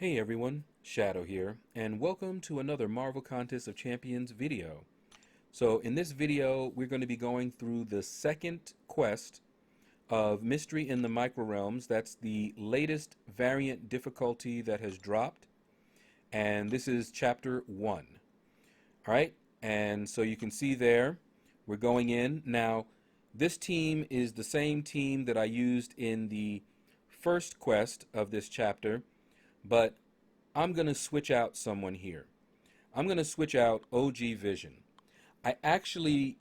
Hey everyone, Shaedow here, and welcome to another Marvel Contest of Champions video. So in this video, we're going to be going through the second quest of Mystery in the Micro Realms. That's the latest variant difficulty that has dropped, and this is Chapter 1. Alright, and so you can see there, we're going in. Now, this team is the same team that I used in the first quest of this chapter, but I'm going to switch out someone here. I'm going to switch out OG Vision. I actually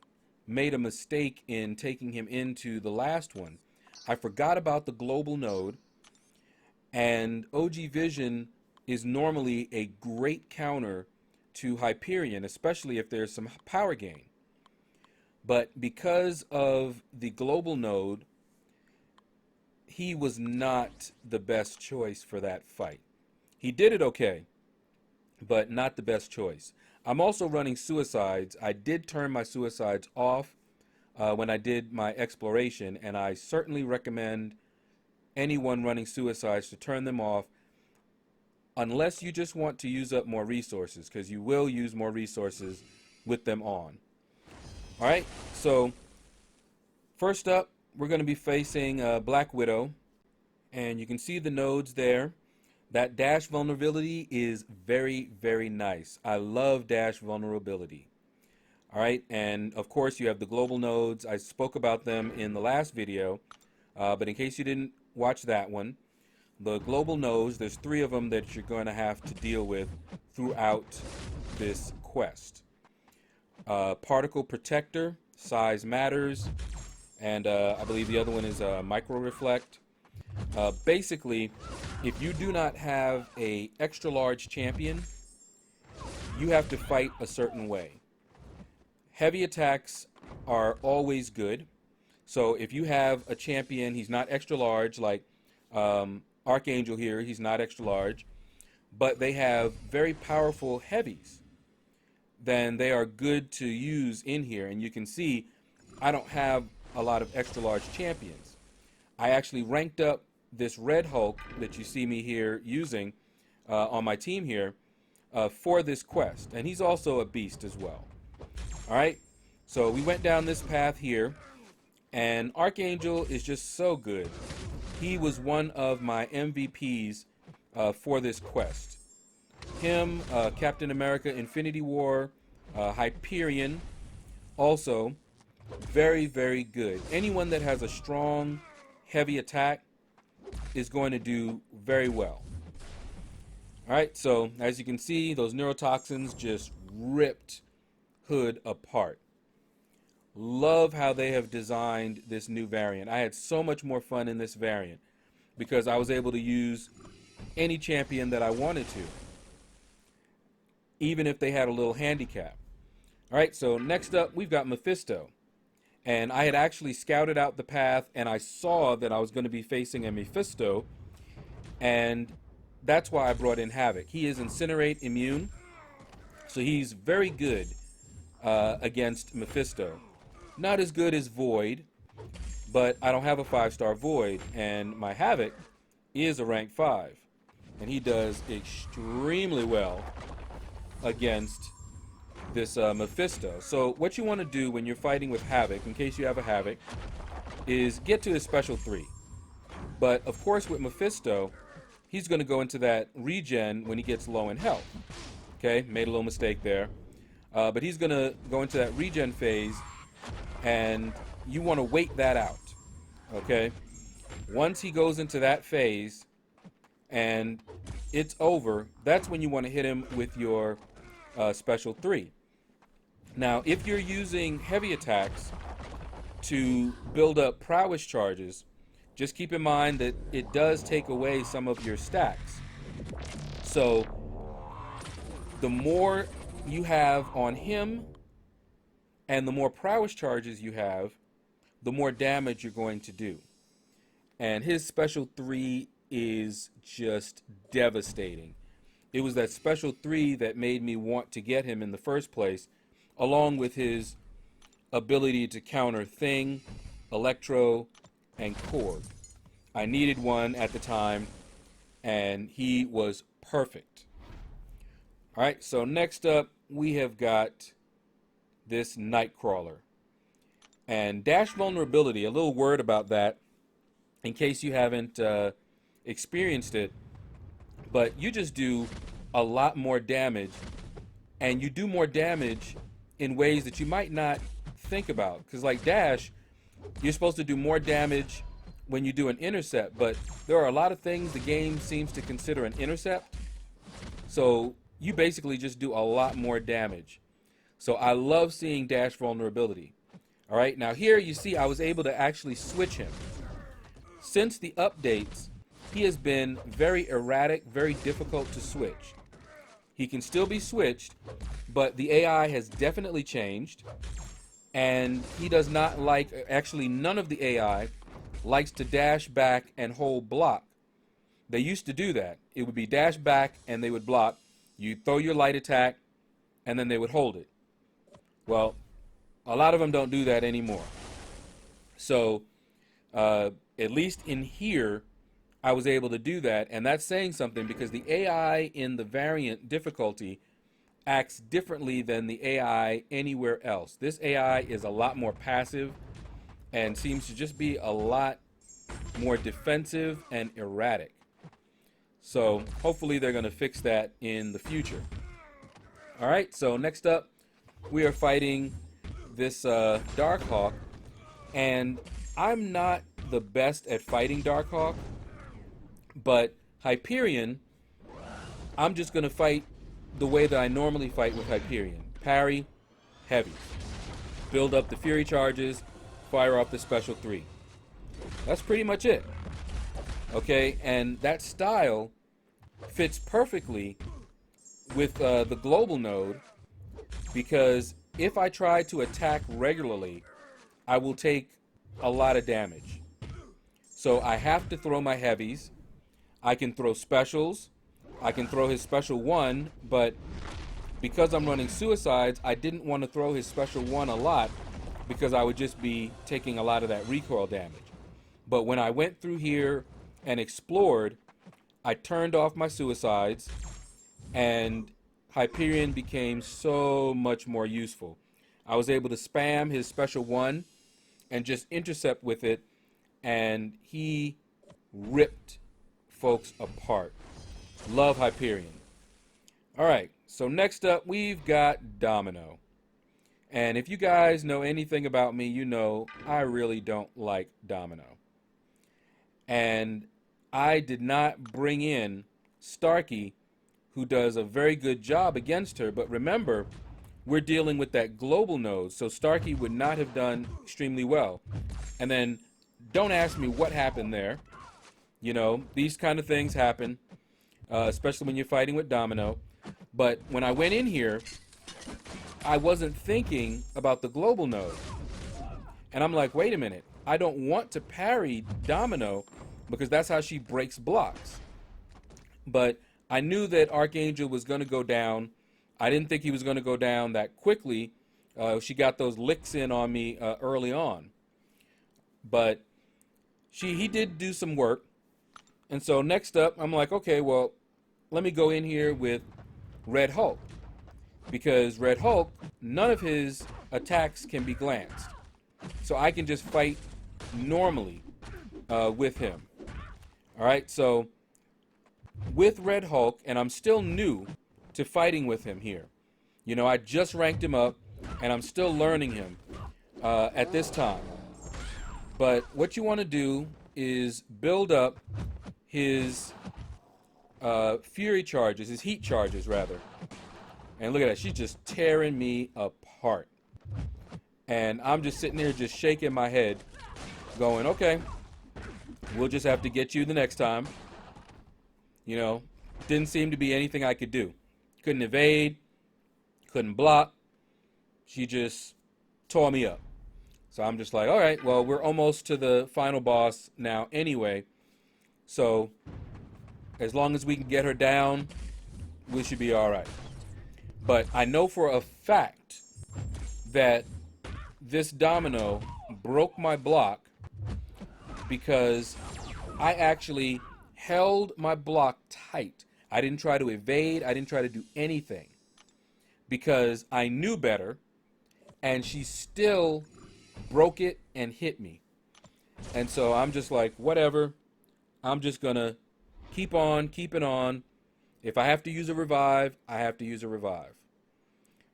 made a mistake in taking him into the last one. I forgot about the global node, and OG Vision is normally a great counter to Hyperion, especially if there's some power gain. But because of the global node, he was not the best choice for that fight. He did it okay, but not the best choice. I'm also running suicides. I did turn my suicides off when I did my exploration, and I certainly recommend anyone running suicides to turn them off unless you just want to use up more resources, because you will use more resources with them on. Alright, so first up, we're going to be facing Black Widow, and you can see the nodes there. That dash vulnerability is very, very nice. I love dash vulnerability. All right, and of course you have the global nodes. I spoke about them in the last video, but in case you didn't watch that one, the global nodes, there's 3 of them that you're going to have to deal with throughout this quest. Particle Protector, Size Matters, and I believe the other one is Micro Reflect. Basically, if you do not have a extra large champion, you have to fight a certain way. Heavy attacks are always good. So if you have a champion, he's not extra large, like Archangel here, he's not extra large, but they have very powerful heavies, then they are good to use in here. And you can see I don't have a lot of extra large champions. I actually ranked up this Red Hulk that you see me here using on my team here for this quest, and he's also a beast as well. Alright, so we went down this path here, and Archangel is just so good. He was one of my MVPs for this quest. Him, Captain America Infinity War, Hyperion, also very, very good. Anyone that has a strong heavy attack is going to do very well. Alright, so as you can see, those neurotoxins just ripped Hood apart. Love how they have designed this new variant. I had so much more fun in this variant because I was able to use any champion that I wanted to, even if they had a little handicap. Alright, so next up we've got Mephisto. And I had actually scouted out the path, and I saw that I was going to be facing a Mephisto, and that's why I brought in Havoc. He is Incinerate immune, so he's very good against Mephisto. Not as good as Void, but I don't have a 5-star Void, and my Havoc is a rank 5, and he does extremely well against this Mephisto. So what you want to do when you're fighting with Havoc, in case you have a Havoc, is get to his special 3. But of course with Mephisto, he's going to go into that regen when he gets low in health. Okay, made a little mistake there. But he's going to go into that regen phase, and you want to wait that out. Okay, once he goes into that phase and it's over, that's when you want to hit him with your special 3. Now, if you're using heavy attacks to build up prowess charges, just keep in mind that it does take away some of your stacks. So the more you have on him and the more prowess charges you have, the more damage you're going to do. And his special 3 is just devastating. It was that special 3 that made me want to get him in the first place, along with his ability to counter Thing, Electro, and Korg. I needed one at the time, and he was perfect. All right, so next up we have got this Nightcrawler. And dash vulnerability, a little word about that in case you haven't experienced it, but you just do a lot more damage, and you do more damage in ways that you might not think about. Because like dash, you're supposed to do more damage when you do an intercept, but there are a lot of things the game seems to consider an intercept. So you basically just do a lot more damage. So I love seeing dash vulnerability. All right, now here you see I was able to actually switch him. Since the updates, he has been very erratic, very difficult to switch. He can still be switched, but the AI has definitely changed, and he does not like, actually none of the AI likes to dash back and hold block. They used to do that. It would be dash back and they would block. You throw your light attack and then they would hold it. Well, a lot of them don't do that anymore. So at least in here, I was able to do that, and that's saying something because the AI in the variant difficulty acts differently than the AI anywhere else. This AI is a lot more passive and seems to just be a lot more defensive and erratic. So hopefully they're going to fix that in the future. All right, so next up we are fighting this Darkhawk, and I'm not the best at fighting Darkhawk, but Hyperion, I'm just going to fight the way that I normally fight with Hyperion. Parry, heavy. Build up the Fury charges, fire off the special 3. That's pretty much it. Okay, and that style fits perfectly with the global node, because if I try to attack regularly, I will take a lot of damage. So I have to throw my heavies. I can throw specials. I can throw his special 1, but because I'm running suicides, I didn't want to throw his special 1 a lot because I would just be taking a lot of that recoil damage. But when I went through here and explored, I turned off my suicides, and Hyperion became so much more useful. I was able to spam his special 1 and just intercept with it, and he ripped folks apart. Love Hyperion. All right, so next up we've got Domino. And if you guys know anything about me, you know I really don't like Domino. And I did not bring in Starkey, who does a very good job against her, but remember, we're dealing with that global node, so Starkey would not have done extremely well. And then don't ask me what happened there. You know, these kind of things happen, especially when you're fighting with Domino. But when I went in here, I wasn't thinking about the global node. And I'm like, wait a minute, I don't want to parry Domino because that's how she breaks blocks. But I knew that Archangel was going to go down. I didn't think he was going to go down that quickly. She got those licks in on me early on. But he did do some work. And so next up, I'm like, okay, well, let me go in here with Red Hulk. Because Red Hulk, none of his attacks can be glanced. So I can just fight normally with him. All right, so with Red Hulk, and I'm still new to fighting with him here. You know, I just ranked him up, and I'm still learning him at this time. But what you want to do is build up his fury charges, his heat charges, rather. And look at that, she's just tearing me apart. And I'm just sitting there just shaking my head, going, okay, we'll just have to get you the next time. You know, didn't seem to be anything I could do. Couldn't evade, couldn't block. She just tore me up. So I'm just like, all right, well, we're almost to the final boss now anyway. So as long as we can get her down, we should be all right. But I know for a fact that this Domino broke my block because I actually held my block tight. I didn't try to evade. I didn't try to do anything because I knew better, and she still broke it and hit me. And so I'm just like, whatever. I'm just going to keep on keeping on. If I have to use a revive, I have to use a revive.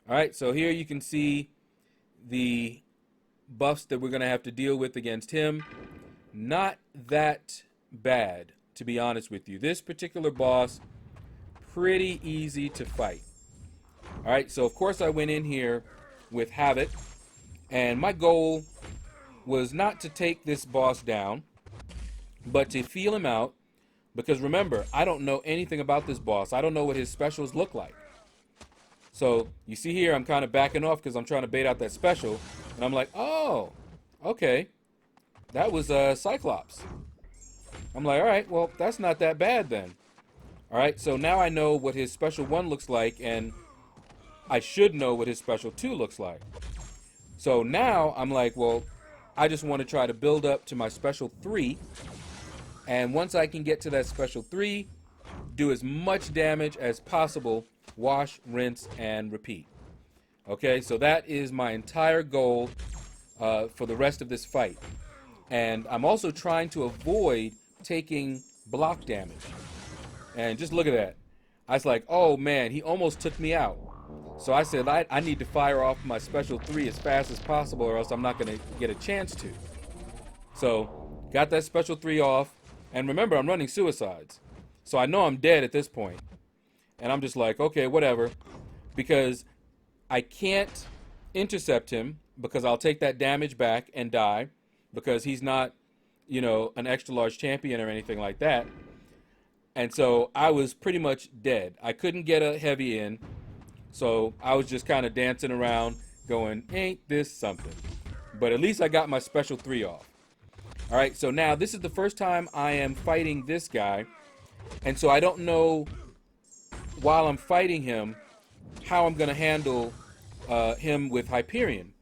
All right, so here you can see the buffs that we're going to have to deal with against him. Not that bad, to be honest with you. This particular boss, pretty easy to fight. All right, so of course I went in here with Havoc, and my goal was not to take this boss down, but to feel him out, because remember, I don't know anything about this boss. I don't know what his specials look like. So you see here, I'm kind of backing off because I'm trying to bait out that special, and I'm like, oh, okay, that was Cyclops. I'm like, all right, well, that's not that bad then. All right, so now I know what his special 1 looks like, and I should know what his special 2 looks like. So now I'm like, well, I just want to try to build up to my special 3, and once I can get to that special 3, do as much damage as possible, wash, rinse, and repeat. Okay, so that is my entire goal for the rest of this fight. And I'm also trying to avoid taking block damage. And just look at that. I was like, oh man, he almost took me out. So I said, I need to fire off my special 3 as fast as possible, or else I'm not going to get a chance to. So, got that special 3 off. And remember, I'm running suicides. So I know I'm dead at this point. And I'm just like, okay, whatever. Because I can't intercept him, because I'll take that damage back and die. Because he's not, you know, an extra large champion or anything like that. And so I was pretty much dead. I couldn't get a heavy in. So I was just kind of dancing around going, ain't this something? But at least I got my special 3 off. All right, so now this is the first time I am fighting this guy. And so I don't know, while I'm fighting him, how I'm going to handle him with Hyperion.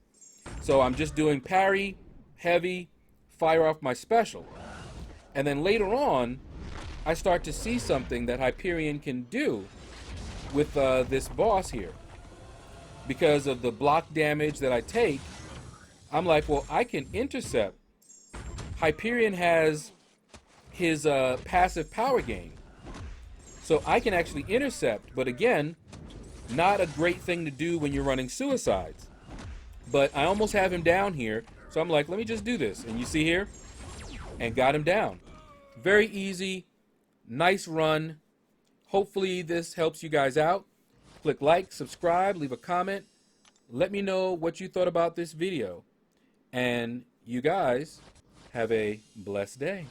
So I'm just doing parry, heavy, fire off my special. And then later on, I start to see something that Hyperion can do with this boss here. Because of the block damage that I take, I'm like, well, I can intercept. Hyperion has his passive power gain. So I can actually intercept, but again, not a great thing to do when you're running suicides. But I almost have him down here, so I'm like, let me just do this. And you see here? And got him down. Very easy, nice run. Hopefully this helps you guys out. Click like, subscribe, leave a comment. Let me know what you thought about this video. And you guys have a blessed day.